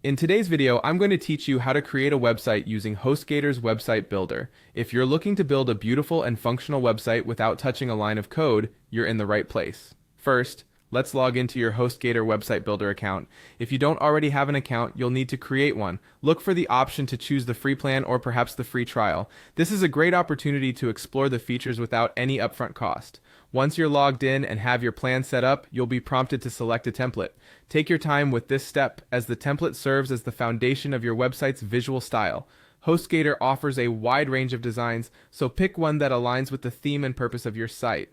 In today's video, I'm going to teach you how to create a website using HostGator's website builder. If you're looking to build a beautiful and functional website without touching a line of code, you're in the right place. First, let's log into your HostGator website builder account. If you don't already have an account, you'll need to create one. Look for the option to choose the free plan or perhaps the free trial. This is a great opportunity to explore the features without any upfront cost. Once you're logged in and have your plan set up, you'll be prompted to select a template. Take your time with this step, as the template serves as the foundation of your website's visual style. HostGator offers a wide range of designs, so pick one that aligns with the theme and purpose of your site.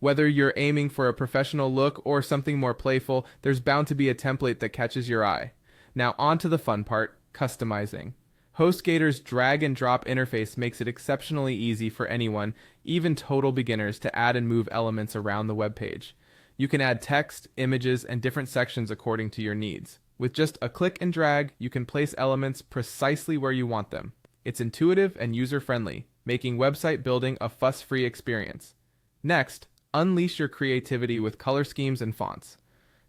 Whether you're aiming for a professional look or something more playful, there's bound to be a template that catches your eye. Now on to the fun part, customizing. HostGator's drag and drop interface makes it exceptionally easy for anyone, even total beginners, to add and move elements around the web page. You can add text, images, and different sections according to your needs. With just a click and drag, you can place elements precisely where you want them. It's intuitive and user-friendly, making website building a fuss-free experience. Next, unleash your creativity with color schemes and fonts.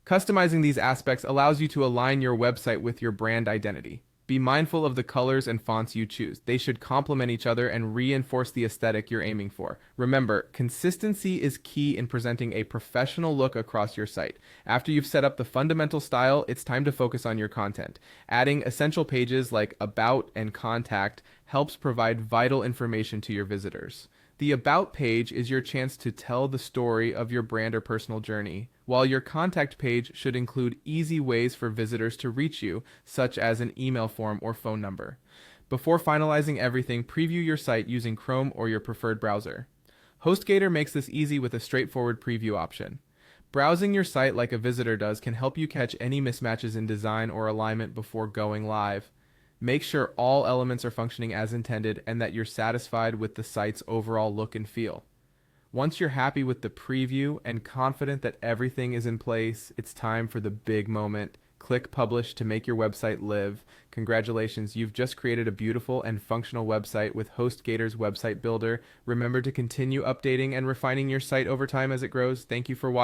Customizing these aspects allows you to align your website with your brand identity. Be mindful of the colors and fonts you choose. They should complement each other and reinforce the aesthetic you're aiming for. Remember, consistency is key in presenting a professional look across your site. After you've set up the fundamental style, it's time to focus on your content. Adding essential pages like About and Contact helps provide vital information to your visitors. The About page is your chance to tell the story of your brand or personal journey, while your Contact page should include easy ways for visitors to reach you, such as an email form or phone number. Before finalizing everything, preview your site using Chrome or your preferred browser. HostGator makes this easy with a straightforward preview option. Browsing your site like a visitor does can help you catch any mismatches in design or alignment before going live. Make sure all elements are functioning as intended and that you're satisfied with the site's overall look and feel. Once you're happy with the preview and confident that everything is in place, it's time for the big moment. Click Publish to make your website live. Congratulations, you've just created a beautiful and functional website with HostGator's website builder. Remember to continue updating and refining your site over time as it grows. Thank you for watching.